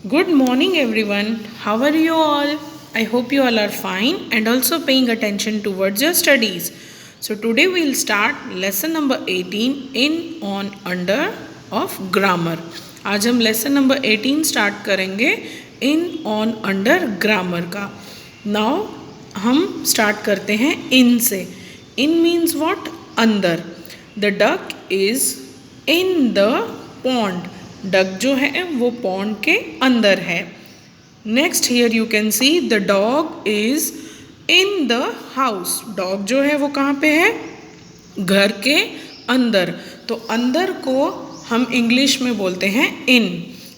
Good morning, everyone. How are you all? I hope you all are fine and also paying attention towards your studies. So, today we'll start lesson number 18 in, on, under of grammar. आज हम lesson number 18 start करेंगे in, on, under grammar का. Now हम start करते हैं in से. In means what? अंदर. The duck is in the pond. Duck जो है वो पॉन्ड के अंदर है. Next here you can see the dog is in the house. Dog जो है वो कहाँ पे है? घर के अंदर. तो अंदर को हम इंग्लिश में बोलते हैं in.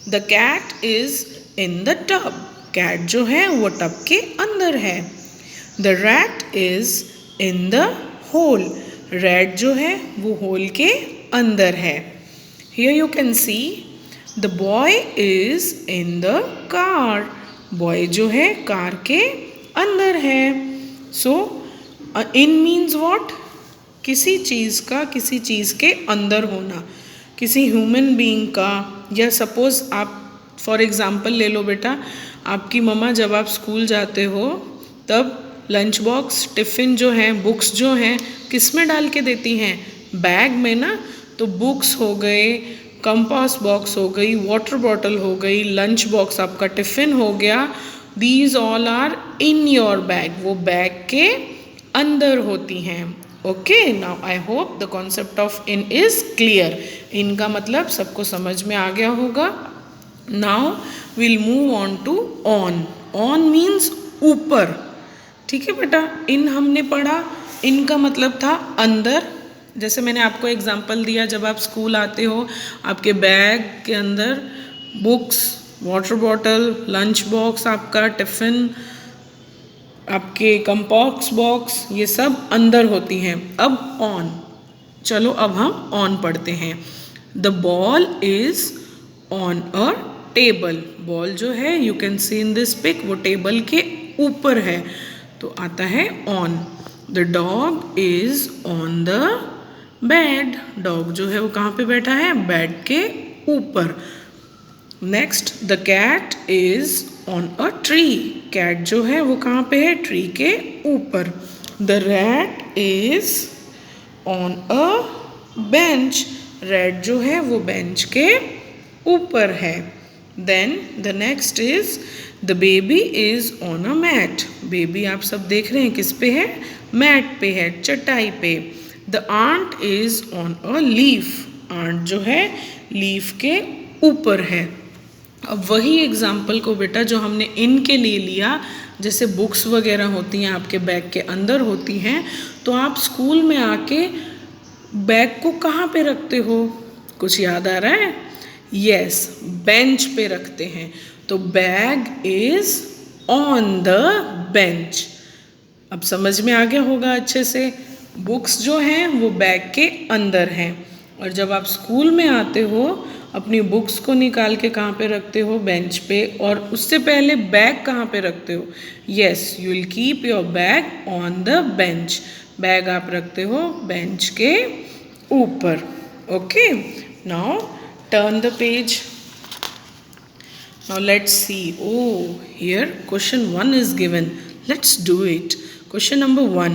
The cat is in the tub. Cat जो है वो टब के अंदर है. The rat is in the hole. Rat जो है वो होल के अंदर है. Here you can see the boy is in the car. Boy जो है कार के अंदर है. So in means what? किसी चीज़ का किसी चीज़ के अंदर होना. किसी ह्यूमन बीइंग का, या सपोज आप फॉर एग्ज़ाम्पल ले लो बेटा, आपकी मम्मा जब आप स्कूल जाते हो तब लंच बॉक्स, टिफ़िन जो है, बुक्स जो हैं किस में डाल के देती हैं? बैग में ना. तो बुक्स हो गए, कंपास बॉक्स हो गई, वाटर बॉटल हो गई, लंच बॉक्स आपका टिफ़िन हो गया. These all are in your bag. वो बैग के अंदर होती हैं. Okay, now I hope the concept of in is clear. In का मतलब सबको समझ में आ गया होगा. Now will move on to on. On means ऊपर. ठीक है बेटा, इन हमने पढ़ा. इन का मतलब था अंदर. जैसे मैंने आपको एग्जांपल दिया, जब आप स्कूल आते हो आपके बैग के अंदर books, water bottle, lunch box, आपका टिफ़िन, आपके कंपास बॉक्स, ये सब अंदर होती हैं. अब ऑन. चलो अब हम ऑन पढ़ते हैं. The ball is on a table. Ball जो है you can see in this pic, वो टेबल के ऊपर है. तो आता है on. The dog is on the bed. Dog जो है वो कहाँ पे बैठा है? बेड के ऊपर. Next, the cat is on a tree. Cat जो है वो कहाँ पे है? ट्री के ऊपर. The rat is on a bench. Rat जो है वो बेंच के ऊपर है. Then the next is the baby is on a mat. Baby आप सब देख रहे हैं किस पे है? मैट पे है, चटाई पे. The ant is on a leaf. Ant जो है लीफ के ऊपर है. अब वही एग्जाम्पल को बेटा जो हमने इन के लिए लिया, जैसे बुक्स वगैरह होती हैं आपके बैग के अंदर होती हैं, तो आप स्कूल में आके बैग को कहाँ पे रखते हो? कुछ याद आ रहा है? यस, बेंच पे रखते हैं. तो bag is on the bench. अब समझ में आ गया होगा अच्छे से. बुक्स जो हैं वो बैग के अंदर हैं. और जब आप स्कूल में आते हो अपनी बुक्स को निकाल के कहाँ पे रखते हो? बेंच पे. और उससे पहले बैग कहाँ पे रखते हो? Yes, you will keep your bag on the bench. Bag आप रखते हो बेंच के ऊपर. Okay, now turn the page. Now let's see. Oh, here question 1 is given. Let's do it. Question number 1.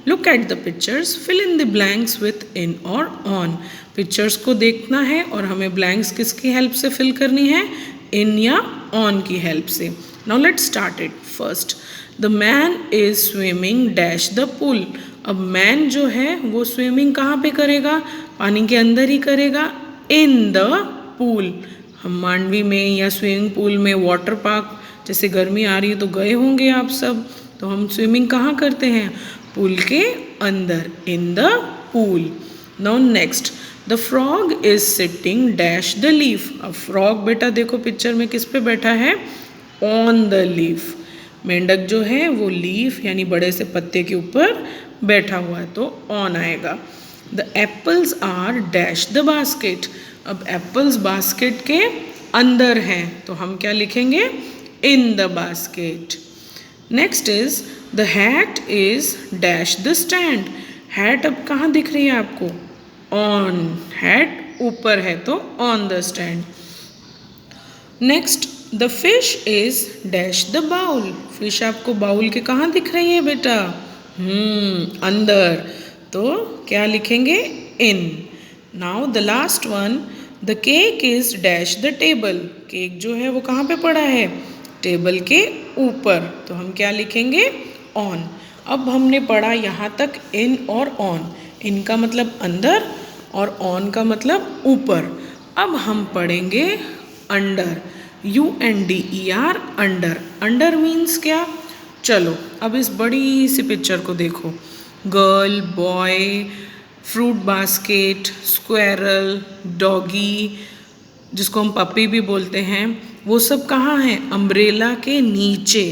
Look at the pictures. Fill in the blanks with in or on. Pictures को देखना है और हमें blanks किसकी help से fill करनी है? In या on की help से. Now let's start it. First, the man is swimming dash the pool. अब man जो है वो swimming कहाँ पे करेगा? पानी के अंदर ही करेगा. In the pool. हम मांडवी में या स्विमिंग पूल में, वाटर पार्क, जैसे गर्मी आ रही है तो गए होंगे आप सब. तो हम स्विमिंग कहाँ करते हैं? पूल के अंदर. In the pool. Now next, the frog is sitting dash the leaf. अब फ्रॉग बेटा देखो पिक्चर में किस पे बैठा है? On the leaf. मेंढक जो है वो लीफ यानी बड़े से पत्ते के ऊपर बैठा हुआ है, तो ऑन आएगा. The apples are dash the basket. अब एप्पल्स बास्केट के अंदर हैं, तो हम क्या लिखेंगे? In the basket. Next is the hat is dash the stand. Hat अब कहाँ दिख रही है आपको? ऑन. हैट ऊपर है तो on the stand. Next the fish is dash the bowl. Fish आपको बाउल के कहाँ दिख रही है बेटा? अंदर। तो क्या लिखेंगे? In. Now the last one, the cake is dash the table. Cake जो है वो कहाँ पे पड़ा है? टेबल के ऊपर। तो हम क्या लिखेंगे? ऑन। अब हमने पढ़ा यहाँ तक इन और ऑन। इन का मतलब अंदर और ऑन का मतलब ऊपर। अब हम पढ़ेंगे under. UNDER, under. Under means क्या? चलो अब इस बड़ी सी पिक्चर को देखो। Girl, boy, fruit basket, squirrel, doggy, जिसको हम पपी भी बोलते हैं, वो सब कहाँ हैं? अम्ब्रेला के नीचे,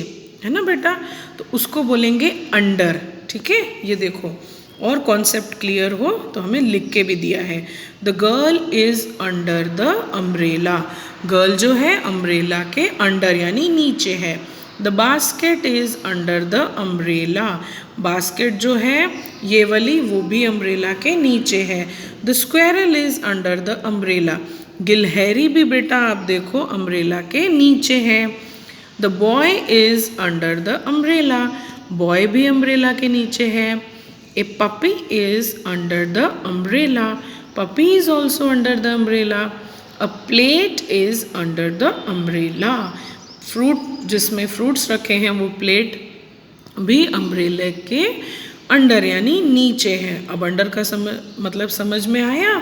है ना बेटा? तो उसको बोलेंगे अंडर। ठीक है, ये देखो। और कॉन्सेप्ट क्लियर हो तो हमें लिख के भी दिया है। The girl is under the umbrella. Girl जो है अम्ब्रेला के अंडर यानी नीचे है। The basket is under the umbrella. Basket जो है ये वाली वो भी अम्ब्रेला के नीचे है। The squirrel is under the umbrella. गिलहरी भी बेटा आप देखो अम्ब्रेला के नीचे है। The boy is under the umbrella. Boy भी अम्ब्रेला के नीचे है। A puppy is under the umbrella. Puppy is also under the umbrella. A plate is under the umbrella. Fruit जिसमें फ्रूट्स रखे हैं वो प्लेट भी अम्ब्रेला के अंडर यानी नीचे है। अब अंडर का मतलब समझ में आया?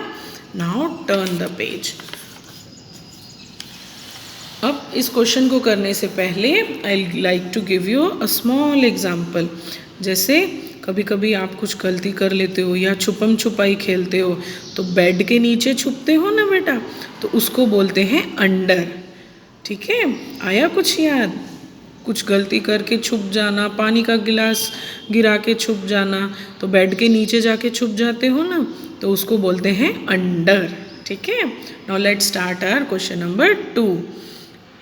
Now turn the page. अब इस क्वेश्चन को करने से पहले I like to give you a small example. जैसे कभी कभी आप कुछ गलती कर लेते हो या छुपम छुपाई खेलते हो तो बेड के नीचे छुपते हो ना बेटा, तो उसको बोलते हैं अंडर। ठीक है, आया कुछ याद? कुछ गलती करके छुप जाना, पानी का गिलास गिरा के छुप जाना, तो बेड के नीचे जाके छुप जाते हो ना, तो उसको बोलते हैं अंडर। ठीक है, now let's start our question number 2।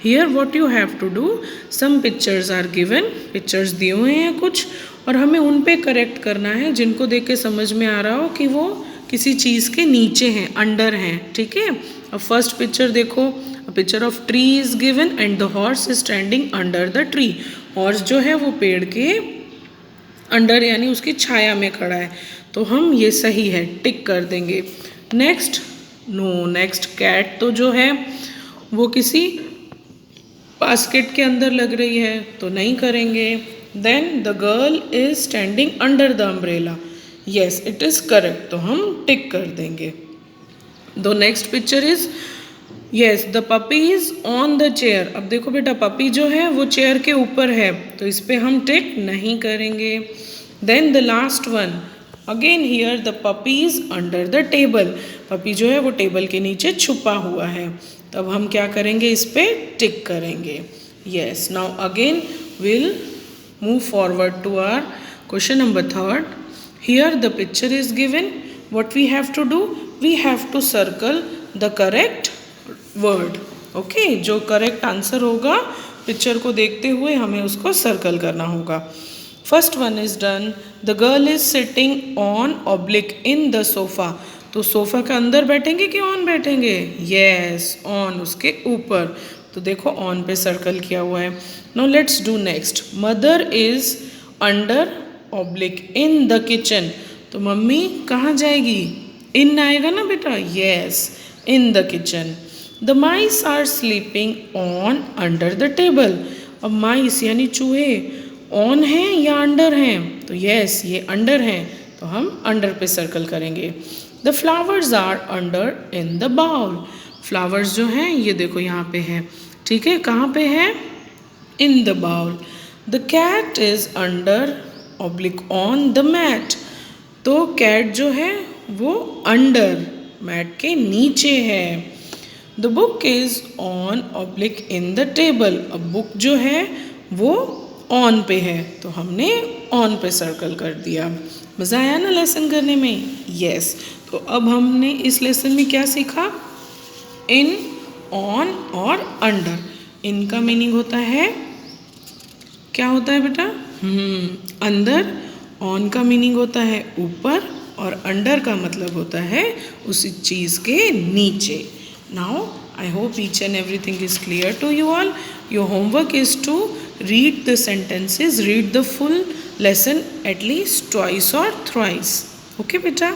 Here what you have to do, some pictures are given. Pictures दिए हुए हैं कुछ और हमें उन पे करेक्ट करना है जिनको देख के समझ में आ रहा हो कि वो किसी चीज़ के नीचे हैं, अंडर हैं। ठीक है, अब फर्स्ट पिक्चर देखो। A picture of tree is given and the horse is standing under the tree. Horse जो है वो पेड़ के अंडर यानी उसकी छाया में खड़ा है, तो हम ये सही है, टिक कर देंगे। नेक्स्ट, नो, नेक्स्ट कैट तो जो है वो किसी बास्केट के अंदर लग रही है, तो नहीं करेंगे। Then the girl is standing under the umbrella. Yes, it is correct, तो हम टिक कर देंगे। The next picture is, yes, the puppy is on the chair. अब देखो बेटा पपी जो है वो चेयर के ऊपर है, तो इस पर हम टिक नहीं करेंगे। Then the last one, again here the puppy is under the table. Puppy जो है वो टेबल के नीचे छुपा हुआ है, तब हम क्या करेंगे? इस पे टिक करेंगे। Yes, now again will move forward to our question number 3rd. Here the picture is given. What we have to do? We have to circle the correct word. Okay, जो correct answer होगा picture को देखते हुए हमें उसको circle करना होगा। First one is done. The girl is sitting on oblique in the sofa. तो सोफा के अंदर बैठेंगे कि ऑन बैठेंगे? यस, ऑन, उसके ऊपर। तो देखो ऑन पे सर्कल किया हुआ है। Now let's do next. Mother is under oblique in the kitchen. तो मम्मी कहाँ जाएगी? इन आएगा ना बेटा? Yes, in the kitchen. The mice are sleeping on under the table. अब माइस यानी चूहे ऑन हैं या अंडर हैं? तो यस, ये अंडर हैं, तो हम अंडर पे सर्कल करेंगे। The flowers are under in the bowl. Flowers जो हैं ये देखो यहाँ पे है। ठीक है, कहाँ पे है? In the bowl. The cat is under oblique on the mat. तो कैट जो है वो अंडर मैट के नीचे है। The book is on oblique in the table. अब बुक जो है वो ऑन पे है, तो हमने ऑन पे सर्कल कर दिया। मज़ा आया ना लेसन करने में? यस। तो अब हमने इस लेसन में क्या सीखा? इन, ऑन और अंडर। इन का मीनिंग होता है, क्या होता है बेटा? अंदर। ऑन का मीनिंग होता है ऊपर, और अंडर का मतलब होता है उसी चीज़ के नीचे। Now I hope each and everything is clear to you all. Your homework is to read the sentences, read the full lesson at least twice or thrice. Okay, beta?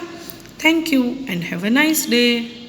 Thank you and have a nice day.